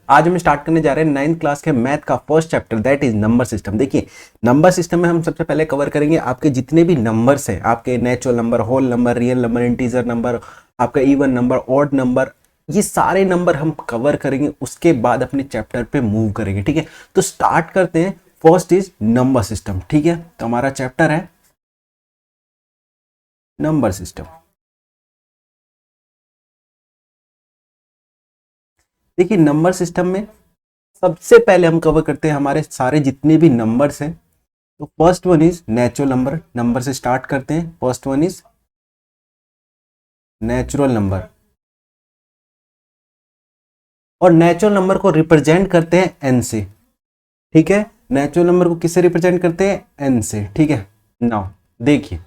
आज हम स्टार्ट करने जा रहे हैं 9th क्लास के मैथ का first chapter, that is number system. देखिए नंबर सिस्टम में हम सबसे पहले कवर करेंगे आपके जितने भी नंबर्स हैं, आपके natural number, whole number, real number, integer number, आपका इवन नंबर, ऑड नंबर, ये सारे नंबर हम कवर करेंगे। उसके बाद अपने चैप्टर पे मूव करेंगे, ठीक है। तो स्टार्ट करते हैं। फर्स्ट इज नंबर सिस्टम, ठीक है। तो हमारा चैप्टर है नंबर सिस्टम। देखिए नंबर सिस्टम में सबसे पहले हम कवर करते हैं हमारे सारे जितने भी नंबर्स हैं। तो first one is natural number. Number से स्टार्ट करते हैं। First one is natural number, और नेचुरल नंबर को रिप्रेजेंट करते हैं एन से, ठीक है। नेचुरल नंबर को किससे रिप्रेजेंट करते हैं? एन से, ठीक है। नाउ देखिए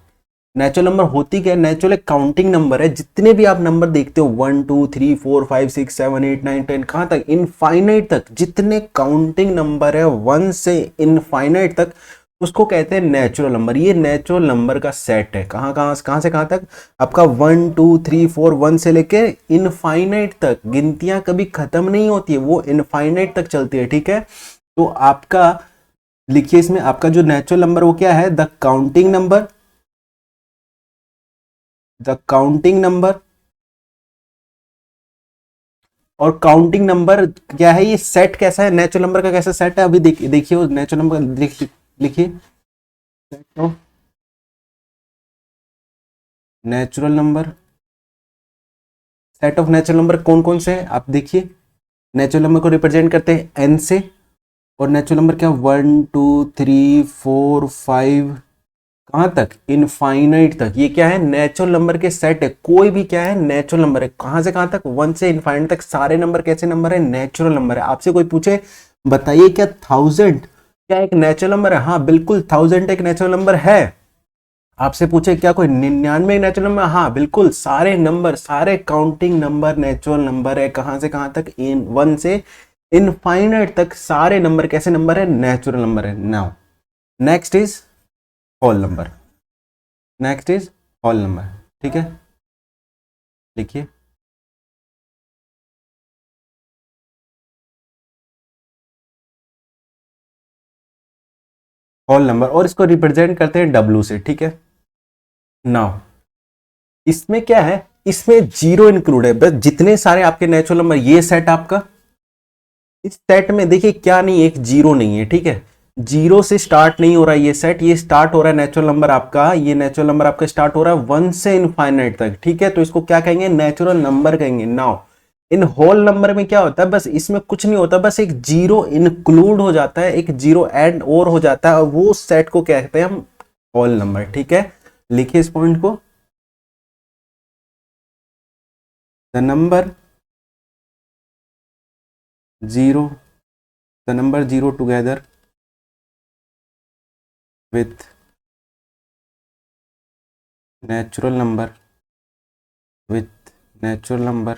नेचुरल नंबर होती क्या है? नेचुरल एक काउंटिंग नंबर है। जितने भी आप नंबर देखते हो 1 2 3 4 5 6 7 8 9 10 कहां तक? इनफाइनाइट तक, जितने काउंटिंग नंबर है 1 से इनफाइनाइट तक, उसको कहते हैं नेचुरल नंबर। ये नेचुरल नंबर का सेट है। कहां से कहां तक? आपका 1 2 3 4 1 से लेके इनफाइनाइट तक। गिनतियां कभी खत्म नहीं होती है, वो इनफाइनाइट तक चलती है, ठीक है। तो आपका लिखिए इसमें आपका जो नेचुरल नंबर वो क्या है? The counting number, the counting number. और काउंटिंग नंबर क्या है? ये सेट कैसा है? नेचुरल नंबर का कैसा सेट है? अभी देखिए वो नेचुरल नंबर लिखिए। Set of natural number, set of natural number कौन कौन से हैं आप देखिए। नेचुरल नंबर को रिप्रेजेंट करते हैं एन से, और नेचुरल नंबर क्या? 1 2 3 4 5 कहां तक? इनफाइनाइट तक। ये क्या है? नेचुरल नंबर के सेट है। कोई भी क्या है? नेचुरल नंबर है। कहां से कहां तक? 1 से इनफाइनाइट तक सारे नंबर कैसे नंबर है? नेचुरल नंबर है। आपसे कोई पूछे बताइए क्या 1000 क्या एक नेचुरल नंबर है? हाँ बिल्कुल 1000 एक नेचुरल नंबर है। आपसे पूछे क्या कोई 99 नेचुरल नंबर? हाँ बिल्कुल, सारे नंबर, सारे काउंटिंग नंबर नेचुरल नंबर है। कहां से कहां तक? इन 1 से इनफाइनाइट तक सारे नंबर कैसे नंबर है? नेचुरल नंबर है। Now next is whole number. Next is whole number, ठीक है। लिखिए होल नंबर, और इसको रिप्रेजेंट करते हैं डब्ल्यू से, ठीक है। नाउ इसमें क्या है? इसमें जीरो इंक्लूड है। बस जितने सारे आपके नेचुरल नंबर, ये सेट आपका, इस सेट में देखिए क्या नहीं, एक जीरो नहीं है, ठीक है। जीरो से स्टार्ट नहीं हो रहा है ये सेट, ये स्टार्ट हो रहा है नेचुरल नंबर आपका, ये नेचुरल नंबर आपका स्टार्ट हो रहा है 1 से इनफाइनाइट तक, ठीक है। तो इसको क्या कहेंगे? नेचुरल नंबर कहेंगे। नाउ इन होल नंबर में क्या होता है? बस इसमें कुछ नहीं होता, बस एक जीरो इंक्लूड हो जाता है, एक जीरो ऐड और हो जाता है, और वो सेट को कहते हैं हम होल नंबर, ठीक है। लिखिए इस पॉइंट को। The number zero, the number zero together with natural number, with natural number.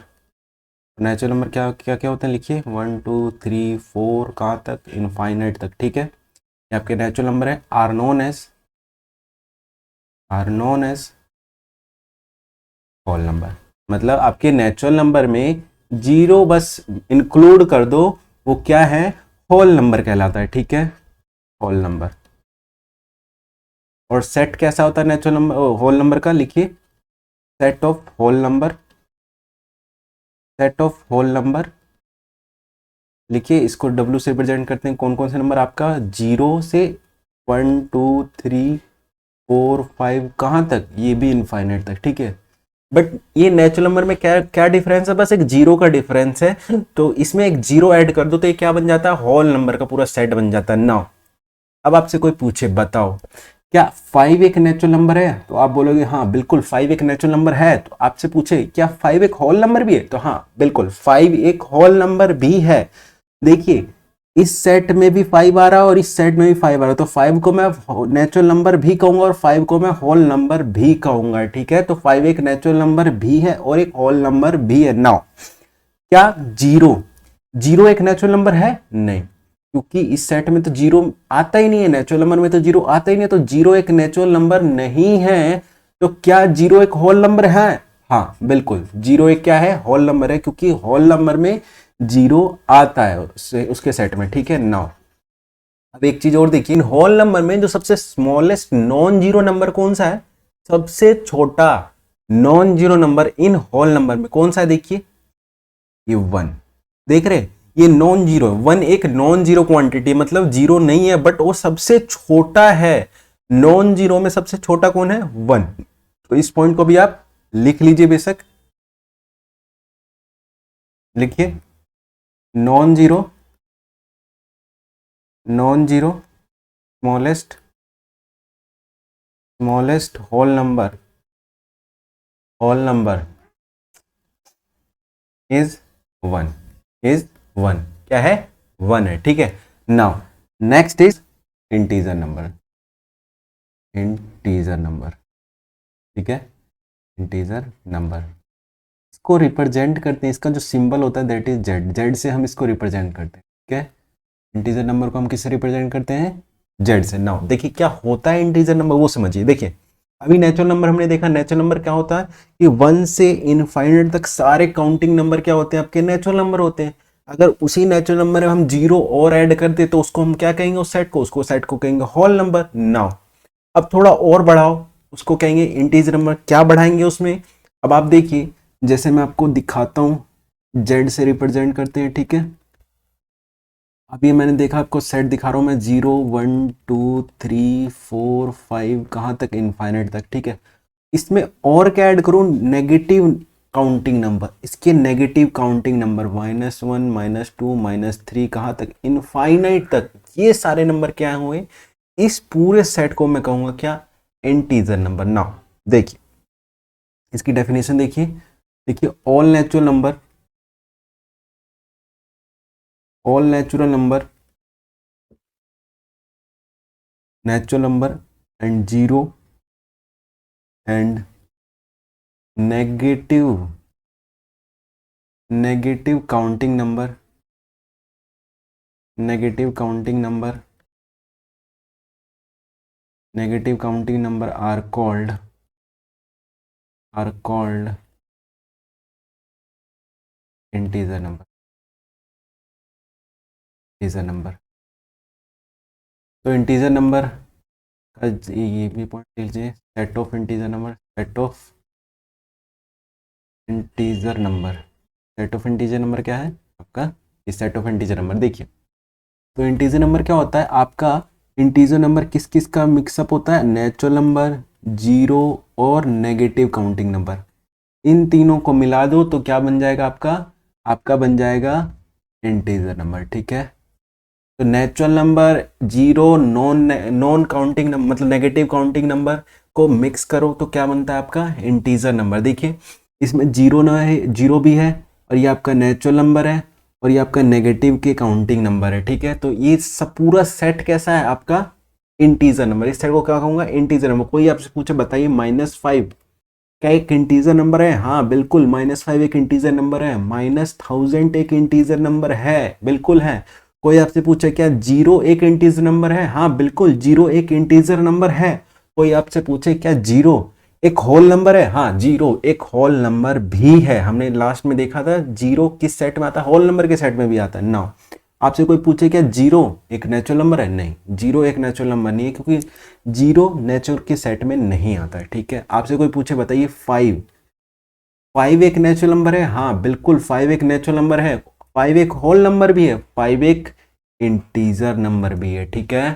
Natural number क्या क्या क्या होते हैं? लिखिए 1 2 3 4 कहाँ तक? इनफाइनाइट तक, ठीक है। ये आपके नेचुरल नंबर है, are known as whole number. मतलब आपके नेचुरल नंबर में जीरो बस इंक्लूड कर दो, वो क्या है? होल नंबर कहलाता है, ठीक है। Whole number. और सेट कैसा होता है नेचुरल नंबर होल नंबर का? लिखिए set of whole number, set of whole number. लिखिए इसको डब्ल्यू से रिप्रेजेंट करते हैं कौन कौन से नंबर आपका? जीरो से 1 2 3 4 5 कहाँ तक? ये भी इनफाइनाइट तक, ठीक है। बट ये नेचुरल नंबर में क्या क्या डिफरेंस है? बस एक जीरो का डिफरेंस है। तो इसमें एक जीरो ऐड कर दो तो ये क्या बन जाता है? होल नंबर का पूरा सेट बन जाता है। नाउ अब आपसे कोई पूछे बताओ क्या 5 एक नेचुरल नंबर है? तो आप बोलोगे हाँ बिल्कुल 5 एक नेचुरल नंबर है। तो आपसे पूछे क्या 5 एक होल नंबर भी है? तो हाँ बिल्कुल 5 एक होल नंबर भी है। देखिए इस सेट में भी 5 आ रहा है और इस सेट में भी 5 आ रहा है, तो 5 को मैं नेचुरल नंबर भी कहूंगा और 5 को मैं होल नंबर भी कहूंगा, ठीक है। तो 5 एक नेचुरल नंबर भी है और एक होल नंबर भी है। नाउ क्या जीरो, जीरो एक नेचुरल नंबर है? नहीं, क्योंकि इस सेट में तो जीरो आता ही नहीं है, नेचुरल नंबर में तो जीरो आता ही नहीं है, तो जीरो एक नेचुरल नंबर नहीं है। तो क्या जीरो एक होल नंबर है? हाँ बिल्कुल जीरो एक क्या है? होल नंबर है, क्योंकि होल नंबर में जीरो आता है उसके सेट में, ठीक है। नाउ अब एक चीज और देखिए, इन होल नंबर में जो सबसे स्मॉलेस्ट नॉन जीरो नंबर कौन सा है, सबसे छोटा non zero number in whole number में कौन सा है, देखिए ये वन। देख रहे, ये नॉन जीरो, वन एक नॉन जीरो क्वांटिटी, मतलब जीरो नहीं है बट वो सबसे छोटा है। नॉन जीरो में सबसे छोटा कौन है, वन। तो इस पॉइंट को भी आप लिख लीजिए, बेशक लिखिए। Non zero, non zero smallest, smallest whole number, whole number is one, is one, क्या है, वन है, ठीक है। Now next is integer number, integer number, ठीक है। इंटीजर नंबर इसको रिप्रेजेंट करते हैं, इसका जो सिंबल होता है दैट इज जेड, जेड से हम इसको रिप्रेजेंट करते हैं, ठीक है। इंटीजर नंबर को हम किससे रिप्रेजेंट करते हैं, जेड से। नाउ देखिए क्या होता है इंटीजर नंबर, वो समझिए। देखिए अभी नेचुरल नंबर हमने देखा, नेचुरल नंबर क्या होता है कि वन से इनफाइनाइट तक सारे काउंटिंग नंबर क्या होते हैं, आपके नेचुरल नंबर होते हैं। अगर उसी नेचुरल नंबर में हम जीरो और ऐड कर दे तो उसको हम क्या कहेंगे, उस सेट को, उसको सेट को कहेंगे होल नंबर। नाउ अब थोड़ा और बढ़ाओ, उसको कहेंगे इंटीजर नंबर। क्या बढ़ाएंगे उसमें, अब आप देखिए, जैसे मैं आपको दिखाता हूं, जेड से रिप्रेजेंट करते हैं, ठीक है। अभी मैंने देखा, आपको सेट दिखा रहा हूं मैं, 0 1 2 3 4 5 कहाँ तक, इनफाइनाइट तक, ठीक है। इसमें और क्या ऐड करूं, नेगेटिव काउंटिंग नंबर, इसके नेगेटिव काउंटिंग नंबर -1 -2 -3 कहाँ तक, इनफाइनाइट तक। ये सारे नंबर क्या हुए, इस पूरे सेट को मैं कहूंगा क्या, इंटीजर नंबर। नाउ देखिए इसकी डेफिनेशन देखिए, देखिए all natural number, all natural number, natural number and zero and negative, negative counting number, negative counting number, negative counting number are called, are called integer number, integer number. तो integer number का ये भी point लीजिए, set of integer number, set of integer number, set of integer number क्या है आपका, इस set of integer number. देखिए तो इंटीजर नंबर क्या होता है आपका, इंटीजर नंबर किस किस का मिक्सअप होता है, नेचुरल नंबर, जीरो और नेगेटिव काउंटिंग नंबर। इन तीनों को मिला दो तो क्या बन जाएगा आपका, आपका बन जाएगा इंटीजर नंबर, ठीक है। तो natural number, zero, non non counting number मतलब नेगेटिव काउंटिंग नंबर को मिक्स करो तो क्या बनता है आपका इंटीजर नंबर। देखिए इसमें जीरो ना है, जीरो भी है, और ये आपका नेचुरल नंबर है, और ये आपका नेगेटिव के काउंटिंग नंबर है, ठीक है। तो ये सब पूरा सेट कैसा है आपका, इंटीजर नंबर। इस सेट को क्या कहूंगा, इंटीजर नंबर। कोई आपसे पूछे बताइए -5 क्या एक इंटीजर नंबर है, हाँ बिल्कुल, -5 एक इंटीजर नंबर है। -1000 एक इंटीजर नंबर है, बिल्कुल है। कोई आपसे पूछे क्या जीरो एक इंटीजर नंबर है, हाँ बिल्कुल, जीरो एक इंटीजर नंबर है। कोई आपसे पूछे क्या जीरो एक होल नंबर है, हाँ जीरो एक होल नंबर भी है। हमने लास्ट में देखा था जीरो किस सेट में आता है, होल नंबर के सेट में भी आता है। नाउ आपसे कोई पूछे क्या जीरो एक नेचुरल नंबर है, नहीं, जीरो एक नेचुरल नंबर नहीं है, क्योंकि जीरो नेचुरल के सेट में नहीं आता है, ठीक है। आपसे कोई पूछे बताइए 5, 5 एक नेचुरल नंबर है, हाँ बिल्कुल 5 एक नेचुरल नंबर है। 5 एक होल नंबर भी है, 5 एक इंटीजर नंबर भी है, ठीक है।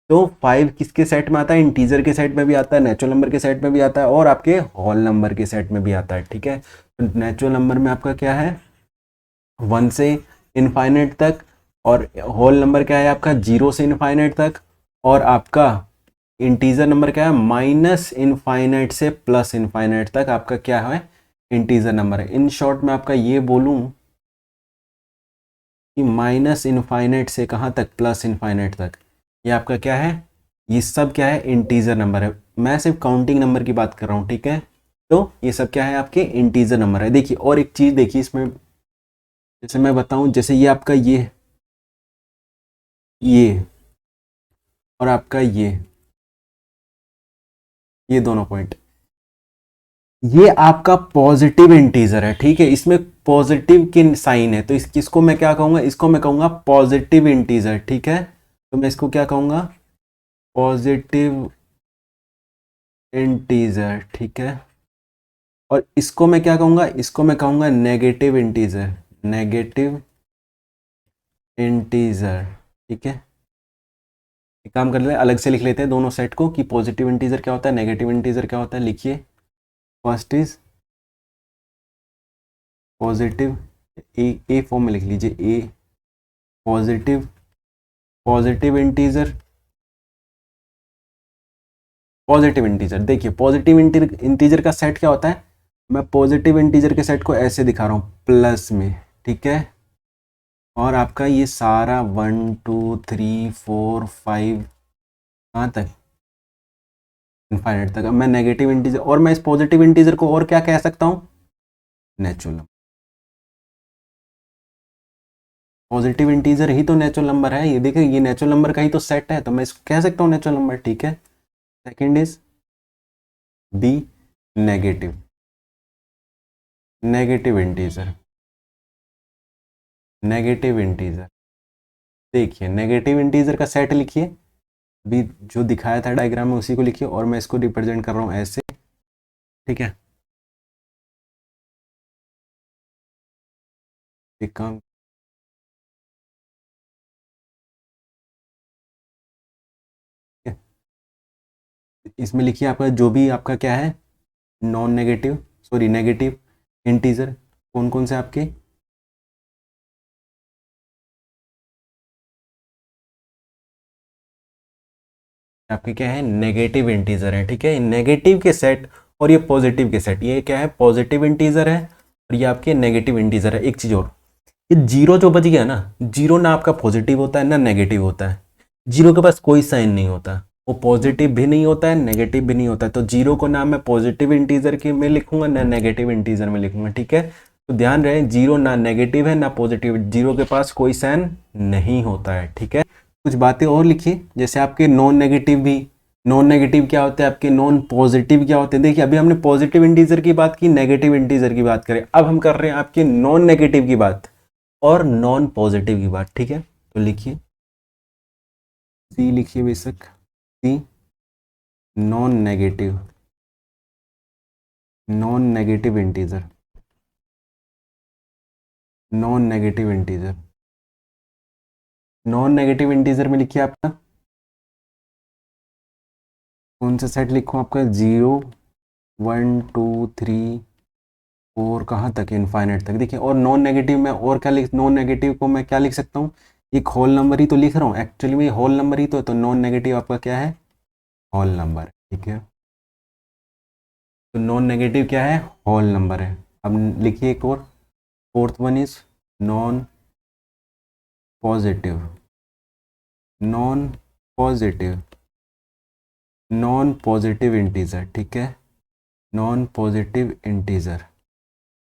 तो 5 किसके सेट में आता है, इंटीजर के सेट में भी आता है, नेचुरल नंबर के सेट में भी आता है, और आपके होल नंबर के सेट में भी आता है, ठीक है। तो नेचुरल नंबर में आपका क्या है, 1 से इनफाइनाइट तक, और होल नंबर क्या है आपका, जीरो से इनफाइनाइट तक, और आपका इंटीजर नंबर क्या है, माइनस इनफाइनाइट से प्लस इनफाइनाइट तक आपका क्या है, इंटीजर नंबर है। इन शॉर्ट में आपका ये बोलूं कि माइनस इनफाइनाइट से कहाँ तक, प्लस इनफाइनाइट तक, ये आपका क्या है, ये सब क्या है, इंटीजर नंबर है। मैं सिर्फ काउंटिंग नंबर की बात कर रहा हूँ, ठीक है। तो ये सब क्या है, आपके इंटीजर नंबर है। देखिए और एक चीज देखिए इसमें, जैसे मैं बताऊं, जैसे ये आपका ये और आपका ये दोनों पॉइंट, ये आपका पॉजिटिव इंटीजर है, ठीक है, इसमें पॉजिटिव की साइन है, तो इसको मैं क्या कहूंगा, इसको मैं कहूंगा पॉजिटिव इंटीजर, ठीक है, तो मैं इसको क्या कहूंगा, पॉजिटिव इंटीजर, ठीक है। और इसको मैं क्या कहूंगा, इसको मैं कहूंगा नेगेटिव इंटीजर, नेगेटिव इंटीजर, ठीक है। एक काम कर लेते हैं, अलग से लिख लेते हैं दोनों सेट को कि पॉजिटिव इंटीजर क्या होता है, नेगेटिव इंटीजर क्या होता है। लिखिए, first is positive, A form में लिख लीजिए, A positive, positive integer, positive integer. देखिए पॉजिटिव इंटीजर का सेट क्या होता है, मैं पॉजिटिव इंटीजर के सेट को ऐसे दिखा रहा हूँ प्लस में, ठीक है, और आपका ये सारा 1 2 3 4 5 कहाँ तक, इनफाइनाइट तक। अब मैं नेगेटिव इंटीजर, और मैं इस पॉजिटिव इंटीजर को और क्या कह सकता हूँ, नेचुरल नंबर। पॉजिटिव इंटीजर ही तो नेचुरल नंबर है, ये देखिए ये नेचुरल नंबर का ही तो सेट है, तो मैं इसको कह सकता हूँ नेचुरल नंबर, ठीक है। Second is B negative, negative integer, negative integer. देखिए नेगेटिव इंटीजर का सेट लिखिए, भी जो दिखाया था डायग्राम में उसी को लिखिए, और मैं इसको रिप्रेजेंट कर रहा हूँ ऐसे, ठीक है। एक काम, इसमें लिखिए आपका जो भी आपका क्या है, non negative, sorry negative integer कौन कौन से आपके, आपके क्या है, नेगेटिव इंटीजर है, ठीक है। नेगेटिव के सेट और ये पॉजिटिव के सेट, ये क्या है, पॉजिटिव इंटीजर है और ये आपके नेगेटिव इंटीजर है। एक चीज और, ये जीरो जो बच गया ना, जीरो ना आपका पॉजिटिव होता है ना नेगेटिव होता है, जीरो के पास कोई साइन नहीं होता, वो पॉजिटिव भी नहीं होता है नेगेटिव भी नहीं होता है, तो जीरो को ना मैं पॉजिटिव इंटीजर के में लिखूंगा ना नेगेटिव इंटीजर में लिखूंगा, ठीक है। तो ध्यान रहे, जीरो ना नेगेटिव है ना पॉजिटिव, जीरो के पास कोई साइन नहीं होता है, ठीक है। कुछ बातें और लिखिए, जैसे आपके नॉन नेगेटिव भी, नॉन नेगेटिव क्या होते हैं आपके, नॉन पॉजिटिव क्या होते हैं। देखिए अभी हमने पॉजिटिव इंटीजर की बात की, नेगेटिव इंटीजर की बात करें, अब हम कर रहे हैं आपके नॉन नेगेटिव की बात और नॉन पॉजिटिव की बात, ठीक है। तो लिखिए, सी लिखिए बेशक, C non negative, non negative integer, non negative integer, non negative integer में लिखिए आपका कौन सा सेट लिखूं, आपका 0 1 2 3 4 कहाँ तक, इनफाइनाइट तक। देखिए और नॉन नेगेटिव में और क्या लिख, नॉन नेगेटिव को मैं क्या लिख सकता हूँ, एक होल नंबर ही तो लिख रहा हूँ, एक्चुअली में होल नंबर ही तो नॉन नेगेटिव आपका क्या है, होल नंबर, ठीक है। तो नॉन नेगेटिव क्या है, होल नंबर है। अब लिखिए एक और, fourth one is non positive, non positive, non positive integer, ठीक है, non positive integer,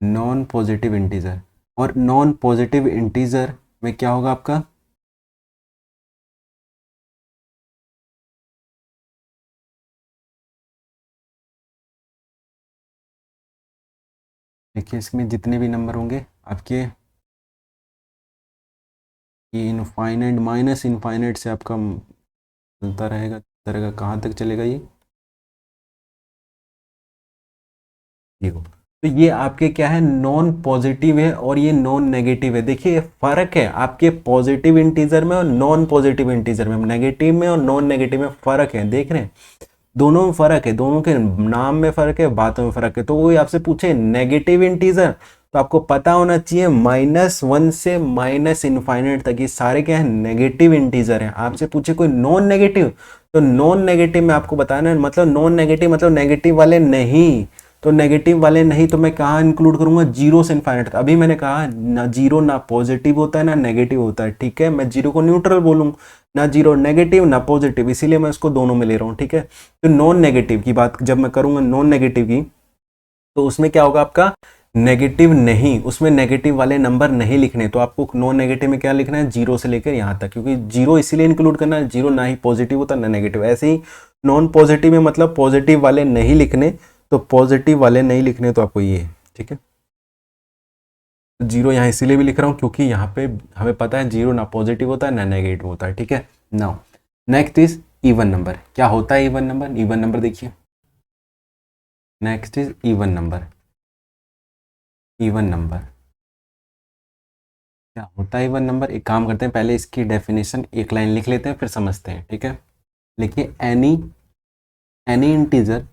non positive integer. और नॉन पॉजिटिव इंटीजर में क्या होगा आपका, देखिए इसमें जितने भी नंबर होंगे आपके, ये इनफाइनाइट माइनस इनफाइनाइट से आपका चलता रहेगा, चलता कहाँ तक चलेगा ये, देखो। तो ये आपके क्या है, नॉन पॉजिटिव है और ये नॉन नेगेटिव है। देखिए फर्क है आपके पॉजिटिव इंटीजर में और नॉन पॉजिटिव इंटीजर में, नेगेटिव में और नॉन नेगेटिव में फर्क है, देख रहे हैं, दोनों में फर्क है, दोनों के नाम में फर्क है, बातों में फर्क है। तो वो आपसे पूछे नेगेटिव इंटीजर, तो आपको पता होना चाहिए -1 से माइनस इनफाइनाइट तक ये सारे क्या है, नेगेटिव इंटीजर हैं। आपसे पूछे कोई नॉन नेगेटिव, तो नॉन नेगेटिव में आपको बताना है, मतलब नॉन नेगेटिव मतलब नेगेटिव वाले नहीं, तो नेगेटिव वाले नहीं तो मैं कहाँ इंक्लूड करूंगा, जीरो से इनफाइनाइट तक। अभी मैंने कहा ना जीरो ना पॉजिटिव होता है ना नेगेटिव होता है, ठीक है, मैं जीरो को न्यूट्रल बोलूँ, ना जीरो नेगेटिव ना पॉजिटिव, इसीलिए मैं इसको दोनों में ले रहा हूँ, ठीक है। तो नॉन नेगेटिव की बात जब मैं करूंगा, नॉन नेगेटिव की, तो उसमें क्या होगा आपका, नेगेटिव नहीं, उसमें नेगेटिव वाले नंबर नहीं लिखने, तो आपको नॉन नेगेटिव में क्या लिखना है, जीरो से लेकर यहाँ तक, क्योंकि जीरो इसीलिए इंक्लूड करना है, जीरो ना ही पॉजिटिव होता ना नेगेटिव। ऐसे ही नॉन पॉजिटिव में मतलब पॉजिटिव वाले नहीं लिखने, तो पॉजिटिव वाले नहीं लिखने तो आपको ये, ठीक है। जीरो यहाँ इसीलिए भी लिख रहा हूँ क्योंकि यहाँ पे हमें पता है जीरो ना पॉजिटिव होता है ना नेगेटिव होता है, ठीक है। Now next is even number. क्या होता है इवन नंबर? इवन नंबर देखिए, next is even number. Even number क्या होता है? इवन नंबर, एक काम करते हैं, पहले इसकी डेफिनेशन एक लाइन लिख लेते हैं फिर समझते हैं, ठीक है। लिखिए any any integer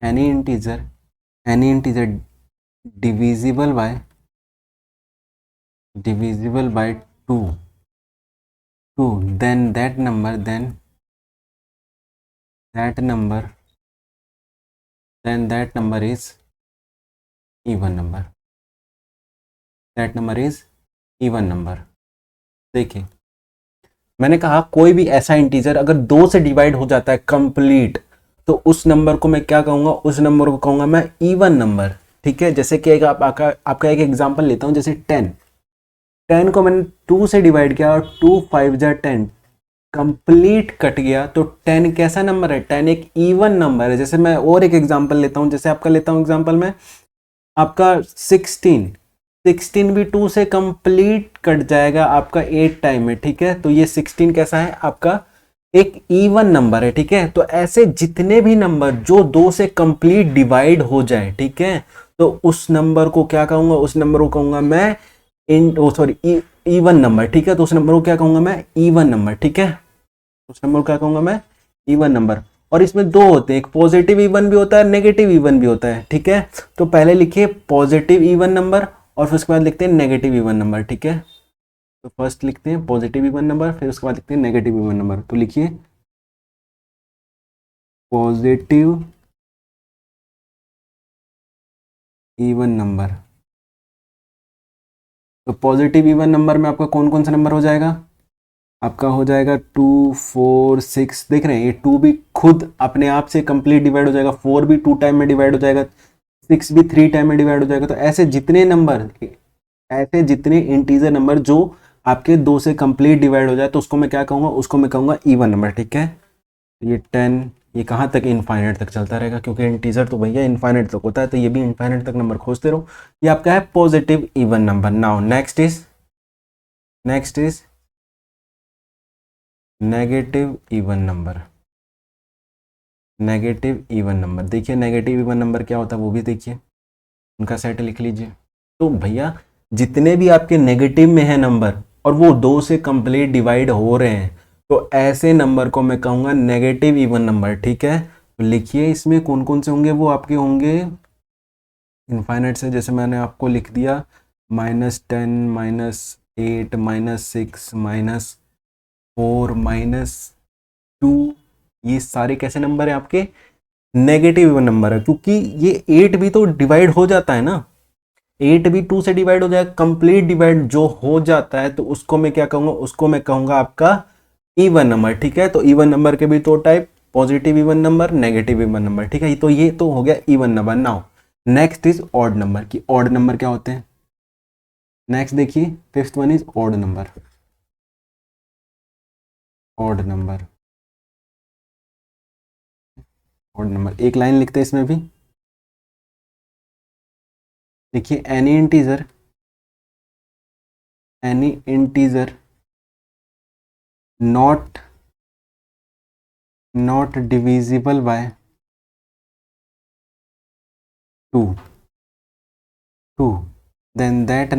any integer any integer divisible by 2 then that number is even number, that number is even number। देखिए मैंने कहा कोई भी ऐसा इंटीजर अगर 2 से डिवाइड हो जाता है कंप्लीट, तो उस नंबर को मैं क्या कहूंगा? उस नंबर को कहूंगा मैं इवन नंबर, ठीक है। जैसे कि आपका एक एग्जांपल लेता हूं, जैसे 10 को मैंने 2 से डिवाइड किया और 2 5 जा 10 कंप्लीट कट गया, तो 10 कैसा नंबर है? 10 एक इवन नंबर है। जैसे मैं और एक एग्जांपल लेता हूं, जैसे आपका लेता हूं एग्जांपल में आपका 16 भी 2 से कंप्लीट कट जाएगा आपका 8 टाइम में, ठीक है। तो ये 16 कैसा है? आपका एक इवन नंबर है, ठीक है। तो ऐसे जितने भी नंबर जो 2 से कंप्लीट डिवाइड हो जाए, ठीक है, तो उस नंबर को क्या कहूंगा? उस नंबर को कहूंगा मैं इवन नंबर, ठीक है। तो उस नंबर को क्या कहूंगा मैं? इवन नंबर, ठीक है। उस नंबर को क्या कहूंगा मैं? Even number. और इसमें दो होते हैं, एक पॉजिटिव इवन भी होता है, नेगेटिव इवन भी होता है, ठीक है। तो पहले लिखिए पॉजिटिव इवन नंबर और फिर उसके बाद लिखते हैं नेगेटिव इवन नंबर, ठीक है। तो फर्स्ट लिखते हैं पॉजिटिव इवन नंबर, फिर उसके बाद लिखते हैं नेगेटिव इवन नंबर। तो लिखिए पॉजिटिव इवन नंबर। तो पॉजिटिव इवन नंबर में आपका कौन कौन सा नंबर हो जाएगा? आपका हो जाएगा 2 4 6, देख रहे हैं ये 2 भी खुद अपने आप से कंप्लीट डिवाइड हो जाएगा, 4 भी 2 टाइम में डिवाइड हो जाएगा, 6 भी 3 टाइम में डिवाइड हो जाएगा। तो ऐसे जितने इंटीजर नंबर जो आपके 2 से कंप्लीट डिवाइड हो जाए, तो उसको मैं क्या कहूँगा? उसको मैं कहूँगा इवन नंबर, ठीक है। ये 10 ये कहाँ तक? इनफाइनाइट तक चलता रहेगा, क्योंकि इंटीजर तो भैया इनफाइनाइट तक होता है, तो ये भी इनफाइनाइट तक नंबर खोजते रहो। ये आपका है positive even number. Now next is negative even number. Negative even number देखिए, नेगेटिव इवन नंबर क्या होता है वो भी देखिए, उनका सेट लिख लीजिए। तो भैया जितने भी आपके नेगेटिव में है नंबर और वो 2 से कंप्लीट डिवाइड हो रहे हैं, तो ऐसे नंबर को मैं कहूँगा नेगेटिव इवन नंबर, ठीक है। तो लिखिए इसमें कौन कौन से होंगे? वो आपके होंगे इनफाइनाइट से, जैसे मैंने आपको लिख दिया -10 -8 -6 -4 -2। ये सारे कैसे नंबर है? आपके नेगेटिव इवन नंबर है, क्योंकि ये 8 भी तो डिवाइड हो जाता है ना। 8 भी 2 से डिवाइड हो जाएगा, कंप्लीट डिवाइड जो हो जाता है, तो उसको मैं क्या कहूंगा? उसको मैं कहूंगा आपका इवन नंबर, ठीक है। तो इवन नंबर के भी दो type, positive even number, negative even number, ठीक है। तो ये तो हो गया even number. Now next is odd number. की ऑड नंबर क्या होते हैं? नेक्स्ट देखिए, fifth one is odd number. Odd number, odd number एक लाइन लिखते हैं इसमें भी। देखिए any integer not divisible by 2 then that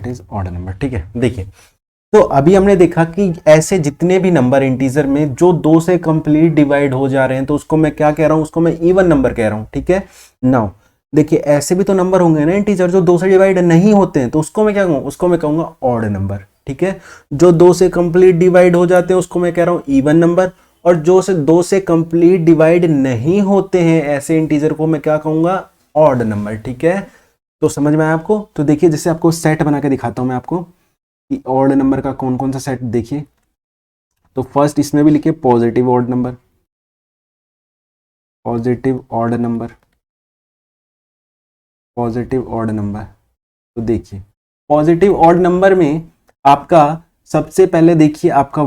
is odd number, ठीक है। देखिए तो अभी हमने देखा कि ऐसे जितने भी नंबर इंटीजर में जो 2 से कंप्लीट डिवाइड हो जा रहे हैं, तो उसको मैं क्या कह रहा हूं? उसको मैं इवन नंबर कह रहा हूं, ठीक है। नाउ देखिए ऐसे भी तो नंबर होंगे ना इंटीजर जो 2 से डिवाइड नहीं होते हैं, तो उसको मैं क्या कहूंगा? उसको मैं कहूंगा ऑड नंबर, ठीक है। जो 2 से कंप्लीट डिवाइड हो जाते हैं उसको मैं कह रहा हूं इवन नंबर, और जो से 2 से कंप्लीट डिवाइड नहीं होते हैं ऐसे इंटीजर को मैं क्या कहूंगा? ऑड नंबर, ठीक है। तो समझ में आया आपको? तो देखिए जैसे आपको सेट बना के दिखाता हूं मैं आपको कि ऑड नंबर का कौन कौन सा सेट। देखिए तो फर्स्ट इसमें भी लिखिए positive odd number, positive odd number, positive odd number. तो देखिए पॉजिटिव ऑड नंबर में आपका सबसे पहले देखिए आपका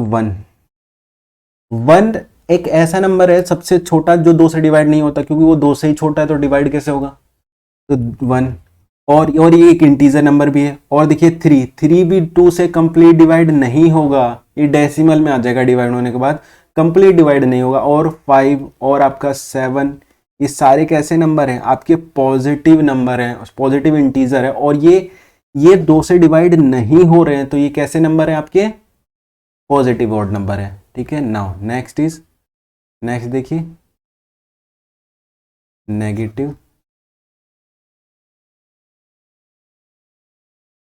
1 एक ऐसा नंबर है सबसे छोटा जो 2 से डिवाइड नहीं होता, क्योंकि वो 2 से ही छोटा है तो डिवाइड कैसे होगा, तो 1। और ये एक इंटीजर नंबर भी है। और देखिए 3 भी 2 से कंप्लीट डिवाइड नहीं होगा, ये डेसिमल में आ जाएगा डिवाइड होने के बाद, कंप्लीट डिवाइड नहीं होगा। और 5 और आपका 7, ये सारे कैसे नंबर हैं, आपके पॉजिटिव नंबर हैं, पॉजिटिव इंटीजर है, और ये 2 से डिवाइड नहीं हो रहे हैं, तो ये कैसे नंबर है, आपके पॉजिटिव ऑड नंबर है। ठीक है, नाउ नेक्स्ट देखिए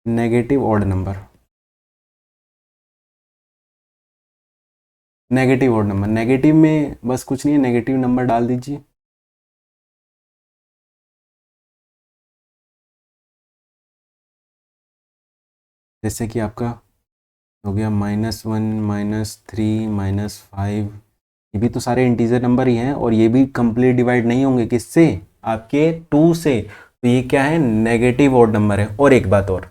negative odd number. Negative odd number, negative में बस कुछ नहीं है, नेगेटिव नंबर डाल दीजिए। जैसे कि आपका हो गया -1 -3 -5, ये भी तो सारे इंटीजर नंबर ही हैं, और ये भी कंप्लीट डिवाइड नहीं होंगे किससे, आपके 2 से, तो ये क्या है, नेगेटिव ऑड नंबर है। और एक बात और,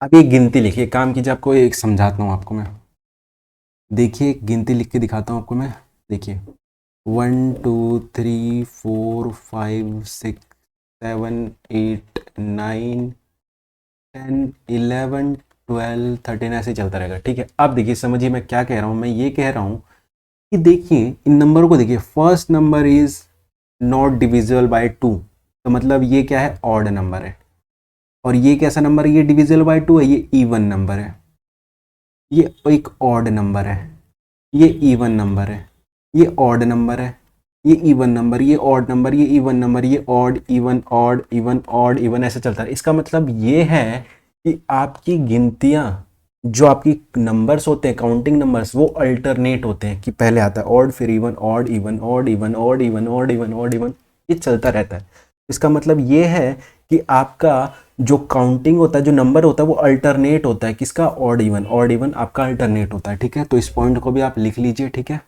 अब ये गिनती लिखिए, काम कीजिए, आपको एक समझाता हूँ आपको मैं, देखिए गिनती लिख के दिखाता हूँ आपको मैं। देखिए 1 2 3 4 5 6 7 8 9 10 11 12 13 ऐसे ही चलता रहेगा। ठीक है, अब देखिए समझिए मैं क्या कह रहा हूँ, मैं ये कह रहा हूँ कि देखिए इन नंबरों को देखिए, first number is not divisible by 2, तो मतलब ये क्या है, ऑड नंबर है। और ये कैसा नंबर है, ये डिविजिबल बाय 2 है, ये इवन नंबर है। ये एक ऑड नंबर है, ये इवन नंबर है, ये ऑड नंबर है, ये इवन नंबर, ये ऑड नंबर, ये इवन नंबर, ये odd even odd even odd even, ऐसे चलता है। इसका मतलब ये है कि आपकी गिनतियां, जो आपकी नंबर्स होते हैं, काउंटिंग नंबर्स, वो अल्टरनेट होते हैं, कि पहले आता है ऑड, फिर even, odd even, odd even, odd even, odd even, odd even, ये चलता रहता है। इसका मतलब ये है कि आपका जो काउंटिंग होता है, जो नंबर होता है, वो अल्टरनेट होता है, किसका, ऑड इवन आपका अल्टरनेट होता है। ठीक है, तो इस पॉइंट को भी आप लिख लीजिए। ठीक है,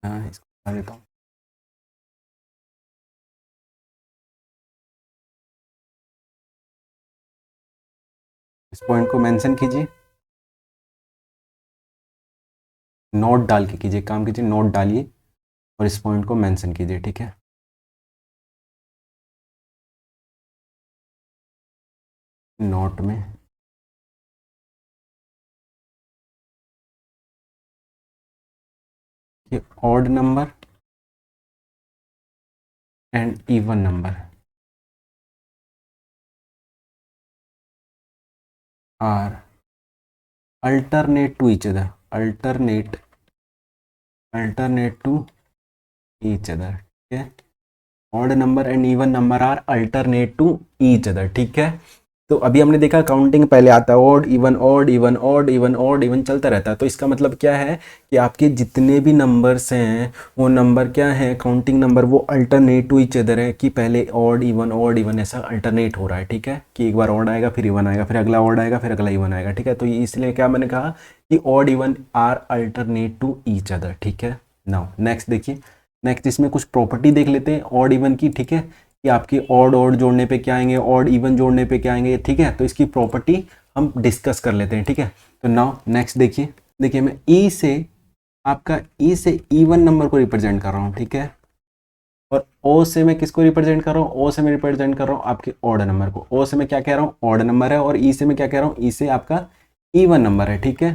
हाँ इसको बता देता हूँ। इस पॉइंट को मेंशन कीजिए, नोट डाल के कीजिए, काम कीजिए, नोट डालिए और इस पॉइंट को मेंशन कीजिए। ठीक है, नोट में ये odd number and even number are alternate to each other, alternate to each other. ठीक है, odd number and even number are alternate to each other. ठीक है, तो अभी हमने देखा काउंटिंग पहले आता है odd even, odd even, odd even, odd even चलता रहता है। तो इसका मतलब क्या है कि आपके जितने भी नंबर्स हैं, वो नंबर क्या है, काउंटिंग नंबर, वो अल्टरनेट टू ईच अदर है, कि पहले ऑड इवन ऐसा अल्टरनेट हो रहा है। ठीक है, कि एक बार ऑड आएगा फिर इवन आएगा, फिर अगला ऑड आएगा फिर अगला इवन आएगा। ठीक है, तो इसलिए क्या मैंने कहा कि odd even are alternate to each other. ठीक है, नाउ नेक्स्ट देखिए, नेक्स्ट इसमें कुछ प्रॉपर्टी देख लेते हैं ऑड इवन की। ठीक है, कि आपके ऑड ऑड जोड़ने पे क्या आएंगे, ऑड इवन जोड़ने पे क्या आएंगे। ठीक है, तो इसकी प्रॉपर्टी हम डिस्कस कर लेते हैं। ठीक है, तो नाउ नेक्स्ट देखिए मैं ई से इवन नंबर को रिप्रेजेंट कर रहा हूँ। ठीक है, और ओ से मैं किसको रिप्रेजेंट कर रहा हूँ, ओ से मैं रिप्रेजेंट कर रहा हूँ आपके ऑड नंबर को। ओ से मैं क्या कह रहा हूँ, ऑड नंबर है, और ई से मैं क्या कह रहा हूँ, ई से आपका इवन नंबर है। ठीक है,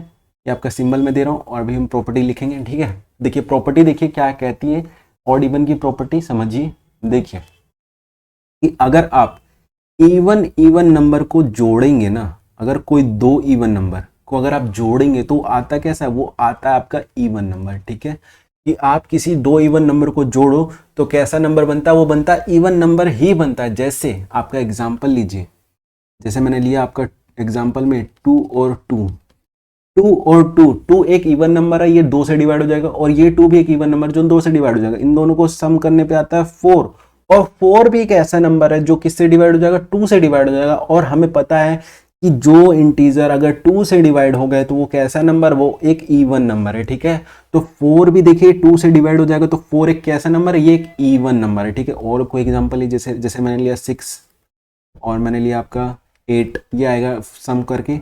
ये आपका सिंबल में दे रहा हूँ, और अभी हम प्रॉपर्टी लिखेंगे। ठीक है, देखिए प्रॉपर्टी देखिए क्या कहती है, ऑड इवन की प्रॉपर्टी समझिए। देखिए कि अगर आप इवन नंबर को जोड़ेंगे ना, अगर कोई दो इवन नंबर को अगर आप जोड़ेंगे तो आता कैसा है, वो आता है आपका इवन नंबर। ठीक है, कि आप किसी दो इवन नंबर को जोड़ो तो कैसा नंबर बनता है, वो बनता है इवन नंबर ही बनता है। जैसे आपका एग्जांपल लीजिए, जैसे मैंने लिया आपका एग्जांपल में 2 और 2, 2 एक इवन नंबर है, ये 2 से डिवाइड हो जाएगा, और ये 2 भी एक इवन नंबर जो 2 से डिवाइड हो जाएगा। इन दोनों को सम करने पे आता है 4, और 4 भी एक ऐसा नंबर है जो किससे डिवाइड हो जाएगा, 2 से डिवाइड हो जाएगा। और हमें पता है कि जो इंटीजर अगर 2 से डिवाइड हो गए तो वो कैसा नंबर, वो एक इवन नंबर है। ठीक है, तो 4 भी देखिए 2 से डिवाइड हो जाएगा, तो 4 एक कैसा नंबर है, ये एक इवन नंबर है। ठीक है, और कोई एग्जांपल जैसे जैसे मैंने लिया 6, और मैंने लिया आपका 8, ये आएगा सम करके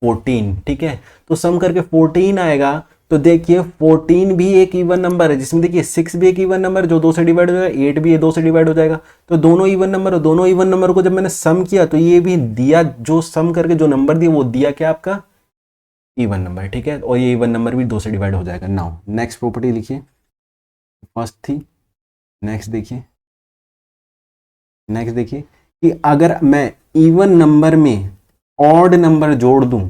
14, ठीक है। तो सम करके 14 आएगा। तो देखिए 14 भी एक इवन नंबर है, जिसमें देखिए 6 भी एक इवन नंबर जो 2 से डिवाइड हो जाएगा, 8 भी 2 से डिवाइड हो जाएगा। तो दोनों इवन नंबर, दोनों इवन नंबर को जब मैंने सम किया तो ये भी दिया, जो सम करके जो नंबर दिया वो दिया क्या आपका इवन नंबर, ठीक है। और ये इवन नंबर भी 2 से डिवाइड हो जाएगा। नाउ नेक्स्ट प्रॉपर्टी लिखिए, फर्स्ट थी। नेक्स्ट देखिए, नेक्स्ट देखिए कि अगर मैं इवन नंबर में ऑड नंबर जोड़ दूं,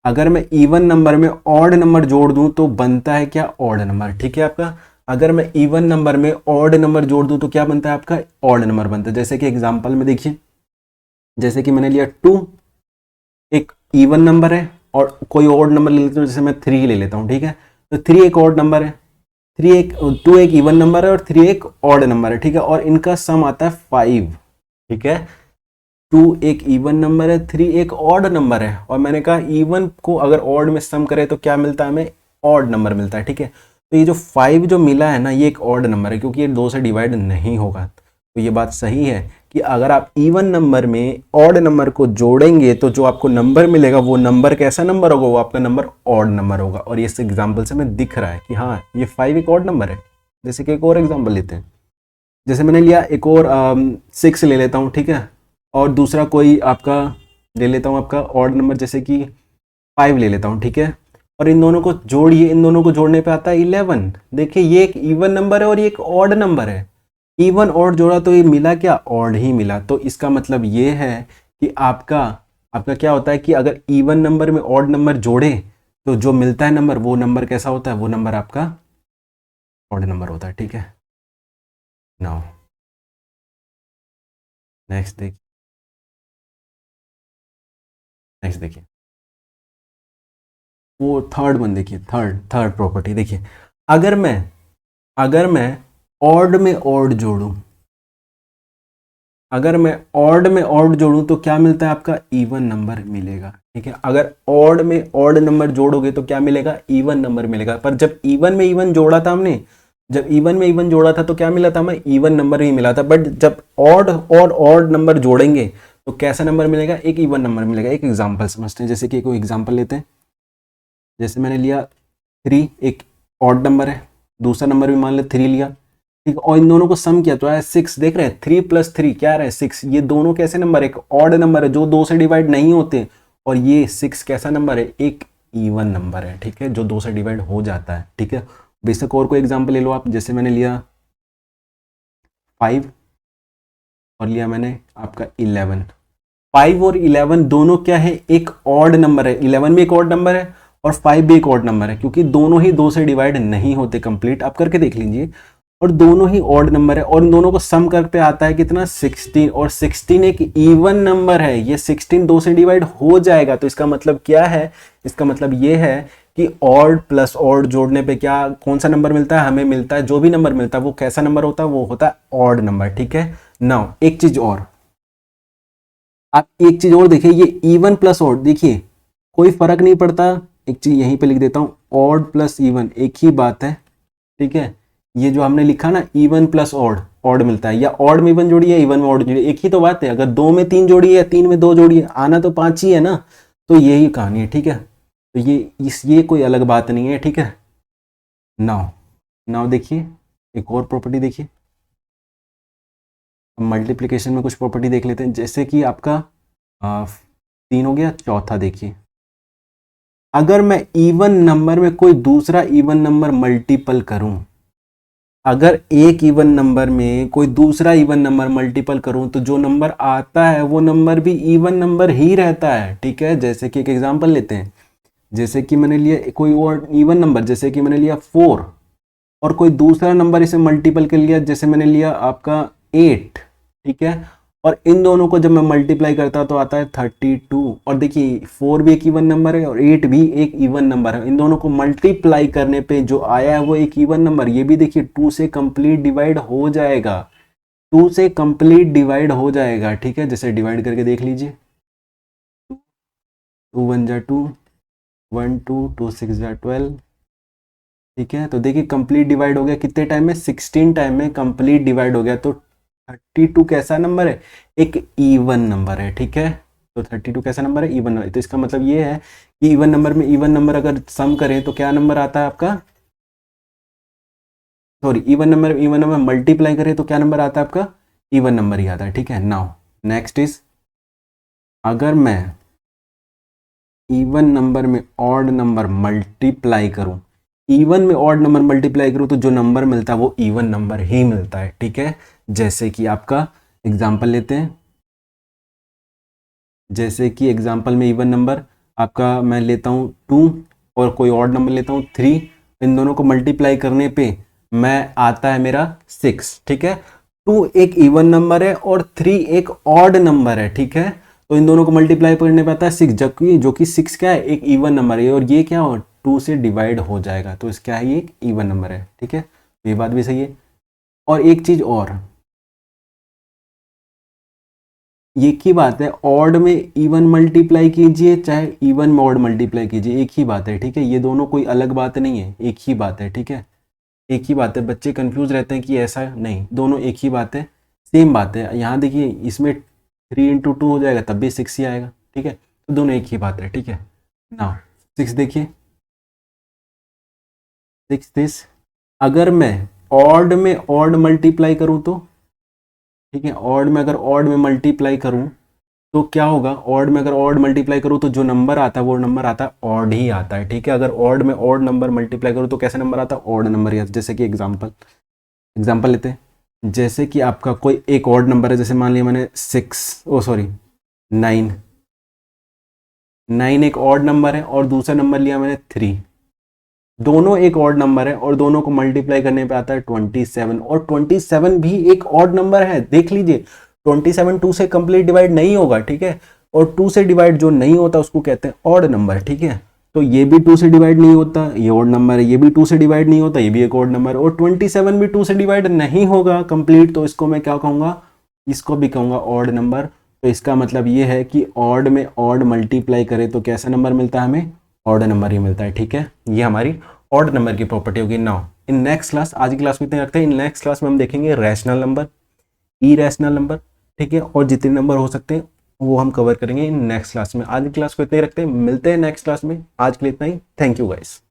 अगर मैं इवन नंबर में ऑड नंबर जोड़ दूं तो बनता है क्या, ऑड नंबर, ठीक है आपका। अगर मैं इवन नंबर में ऑड नंबर जोड़ दूं तो क्या बनता है आपका, ऑड नंबर बनता है। जैसे कि एग्जांपल में देखिए, जैसे कि मैंने लिया 2, एक इवन नंबर है, और कोई ऑड नंबर ले लेता हूं, जैसे मैं 3 ले लेता हूं, ठीक है। तो 3 एक ऑड नंबर है, 2 एक इवन नंबर है और 3 एक ऑड नंबर है, ठीक है। और इनका सम आता है 5, ठीक है। 2 एक इवन नंबर है, 3 एक ऑड नंबर है, और मैंने कहा इवन को अगर ऑड में सम करें तो क्या मिलता है हमें, ऑड नंबर मिलता है, ठीक है। तो ये जो 5 जो मिला है ना, ये एक ऑड नंबर है क्योंकि ये 2 से डिवाइड नहीं होगा। तो ये बात सही है कि अगर आप इवन नंबर में ऑड नंबर को जोड़ेंगे तो जो आपको नंबर मिलेगा वो नंबर कैसा नंबर होगा, वो आपका नंबर ऑड नंबर होगा। और ये इस एग्जाम्पल से हमें दिख रहा है कि हाँ ये 5 एक ऑड नंबर है। जैसे कि एक और एग्जाम्पल लेते हैं, जैसे मैंने लिया एक और 6 ले लेता हूँ, ठीक है। और दूसरा कोई आपका ले लेता हूँ आपका ऑड नंबर, जैसे कि 5 ले लेता हूँ, ठीक है। और इन दोनों को जोड़िए, इन दोनों को जोड़ने पे आता है 11। देखिए ये एक इवन नंबर है और ये एक ऑड नंबर है। इवन ऑड जोड़ा तो ये मिला क्या, ऑड ही मिला। तो इसका मतलब ये है कि आपका आपका क्या होता है कि अगर इवन नंबर में ऑड नंबर जोड़े तो जो मिलता है नंबर, वो नंबर कैसा होता है, वो नंबर आपका ऑड नंबर होता है, ठीक है। नाउ नेक्स्ट देखिए, नेक्स्ट देखिए वो थर्ड वन देखिए, थर्ड थर्ड प्रॉपर्टी देखिए। अगर मैं ऑड में ऑड जोड़ूं, अगर मैं ऑड में ऑड जोड़ूं तो क्या मिलता है आपका, इवन नंबर मिलेगा, ठीक है। अगर ऑड में ऑड नंबर जोड़ोगे तो क्या मिलेगा, इवन नंबर मिलेगा। पर जब इवन में इवन जोड़ा था हमने, जब इवन में इवन जोड़ा था तो क्या मिला था हमें, इवन नंबर ही मिला था। बट जब ऑड और ऑड नंबर जोड़ेंगे तो कैसा नंबर मिलेगा, एक इवन नंबर मिलेगा। एक एग्जाम्पल समझते हैं, जैसे कि कोई एग्जाम्पल लेते हैं। जैसे मैंने लिया 3, एक ऑड नंबर है, दूसरा नंबर भी मान ले 3 लिया, ठीक। और इन दोनों को सम किया तो आया 6। देख रहे हैं 3 + 3 क्या रहा है, 6। ये दोनों कैसे नंबर, एक ऑड नंबर है जो 2 से डिवाइड नहीं होते, और ये 6 कैसा नंबर है, एक इवन नंबर है, ठीक है, जो 2 से डिवाइड हो जाता है, ठीक है। बेशक और कोई एग्जाम्पल ले लो आप, जैसे मैंने लिया 5 और लिया मैंने आपका 11। 5 और 11 दोनों क्या है, एक ऑड नंबर है। 11 भी एक ऑड नंबर है और 5 भी एक ऑड नंबर है, क्योंकि दोनों ही 2 से डिवाइड नहीं होते कंप्लीट। आप करके देख लीजिए। और दोनों ही ऑड नंबर है और इन दोनों को सम कर पे आता है कितना, 16। और 16 एक इवन नंबर है, ये 16 2 से डिवाइड हो जाएगा। तो इसका मतलब क्या है, इसका मतलब ये है कि ऑड प्लस ऑड जोड़ने पे क्या, कौन सा नंबर मिलता है हमें, मिलता है जो भी नंबर मिलता है वो कैसा नंबर होता है, वो होता है ऑड नंबर, ठीक है। नाउ एक चीज और, आप एक चीज और देखिए, ये इवन प्लस ऑड देखिए कोई फर्क नहीं पड़ता। एक चीज यहीं पे लिख देता हूं, ऑड प्लस इवन एक ही बात है, ठीक है। ये जो हमने लिखा ना, इवन प्लस ऑड, ऑड मिलता है, या ऑड में इवन जोड़िए, इवन में ऑड जोड़िए, एक ही तो बात है। अगर 2 में 3 जोड़िए या 3 में 2 जोड़िए, आना तो 5 ही है ना। तो यही कहानी है, ठीक है। तो ये कोई अलग बात नहीं है, ठीक है। नाउ नाउ देखिए एक और प्रॉपर्टी देखिए, मल्टीप्लिकेशन में कुछ प्रॉपर्टी देख लेते हैं। जैसे कि आपका 3 हो गया, चौथा देखिए, अगर मैं इवन नंबर में कोई दूसरा इवन नंबर मल्टीपल करूं, अगर एक इवन नंबर में कोई दूसरा इवन नंबर मल्टीपल करूं तो जो नंबर आता है वो नंबर भी इवन नंबर ही रहता है, ठीक है। जैसे कि एक एग्जांपल लेते हैं, जैसे कि मैंने लिया कोई और इवन नंबर, जैसे कि मैंने लिया 4, और कोई दूसरा नंबर इसे मल्टीपल कर लिया, जैसे मैंने लिया आपका 8, ठीक है। और इन दोनों को जब मैं मल्टीप्लाई करता तो आता है 32। और देखिए 4 भी एक इवन नंबर है और 8 भी एक इवन नंबर है। इन दोनों को मल्टीप्लाई करने पे जो आया है वो एक इवन नंबर, ये भी देखिए 2 से कंप्लीट डिवाइड हो जाएगा, 2 से कंप्लीट डिवाइड हो जाएगा, ठीक है। जैसे डिवाइड करके देख लीजिए, 2 1 जा 2, 1 2, 2 6 जा 12, ठीक है। तो देखिए कंप्लीट डिवाइड हो गया कितने टाइम में, 16 टाइम में कंप्लीट डिवाइड हो गया। तो 32 कैसा नंबर है? एक इवन नंबर है, ठीक है। तो 32 कैसा नंबर है? Even number. तो इसका मतलब ये है कि इवन नंबर में इवन नंबर अगर सम करें तो क्या नंबर आता है आपका? सॉरी, इवन नंबर मल्टीप्लाई करें तो क्या नंबर आता है आपका? इवन नंबर ही आता है, ठीक है। नाउ नेक्स्ट इज, अगर मैं इवन नंबर में ऑड नंबर मल्टीप्लाई करूं, इवन में ऑड नंबर मल्टीप्लाई करूं तो जो नंबर मिलता है वो इवन नंबर ही मिलता है, ठीक है। जैसे कि आपका एग्जांपल लेते हैं, जैसे कि एग्जांपल में इवन नंबर आपका मैं लेता हूं 2 और कोई ऑड नंबर लेता हूं 3, इन दोनों को मल्टीप्लाई करने पे मैं आता है मेरा 6, ठीक है। 2 एक इवन नंबर है और 3 एक ऑड नंबर है, ठीक है। तो इन दोनों को मल्टीप्लाई करने पे आता है 6, जबकि जो कि 6 क्या है? एक इवन नंबर है, और ये क्या हो 2 से डिवाइड हो जाएगा, तो इसका है ये एक इवन नंबर है, ठीक है। ये बात भी सही है। और एक चीज और, ये एक ही बात है, ऑड में इवन मल्टीप्लाई कीजिए चाहे इवन में ऑड मल्टीप्लाई कीजिए, एक ही बात है, ठीक है। ये दोनों कोई अलग बात नहीं है, एक ही बात है, ठीक है। एक ही बात है। बच्चे कंफ्यूज रहते हैं कि ऐसा नहीं, दोनों एक ही बात है, सेम बात है। यहाँ देखिए, इसमें 3 × 2 हो जाएगा तब भी 6 ही आएगा, ठीक है। तो दोनों एक ही बात है, ठीक है ना। 6 देखिए, 6 दिस, अगर मैं ऑड में ऑड मल्टीप्लाई करूँ तो, ठीक है, ऑड में अगर ऑड में मल्टीप्लाई करूँ तो क्या होगा? ऑड में अगर ऑड मल्टीप्लाई करूँ तो जो नंबर आता है वो नंबर आता है ऑड ही आता है, ठीक है। अगर ऑड में ऑड नंबर मल्टीप्लाई करूँ तो कैसे नंबर आता है? ऑड नंबर ही आता है। जैसे कि एग्जाम्पल लेते हैं, जैसे कि आपका कोई एक ऑड नंबर है, जैसे मान लिया मैंने 9, 9 एक ऑड नंबर है और दूसरा नंबर लिया मैंने 3, दोनों एक ऑड नंबर है और दोनों को मल्टीप्लाई करने पे आता है 27, और 27 भी एक ऑड नंबर है, देख लीजिए। 27 2 से कंप्लीट डिवाइड नहीं होगा, ठीक है। और 2 से डिवाइड जो नहीं होता उसको कहते हैं ऑड नंबर, ठीक है। तो ये भी 2 से डिवाइड नहीं होता, ये ऑड नंबर है। ये भी 2 से डिवाइड नहीं होता, ये भी एक ऑड नंबर है। और 27 भी 2 से डिवाइड नहीं होगा कंप्लीट, तो इसको मैं क्या कहूँगा? इसको भी कहूँगा ऑड नंबर। तो इसका मतलब ये है कि ऑड में ऑड मल्टीप्लाई करे तो कैसा नंबर मिलता है हमें? ऑड नंबर ही मिलता है, ठीक है। ये हमारी ऑड नंबर की प्रॉपर्टी होगी। नाउ इन नेक्स्ट क्लास, आज की क्लास में इतने रखते हैं। इन नेक्स्ट क्लास में हम देखेंगे रैशनल नंबर, इरेशनल नंबर, ठीक है, और जितने नंबर हो सकते हैं वो हम कवर करेंगे इन नेक्स्ट क्लास में। आज की क्लास को इतने ही रखते हैं, मिलते हैं नेक्स्ट क्लास में। आज के लिए इतना ही। Thank you guys.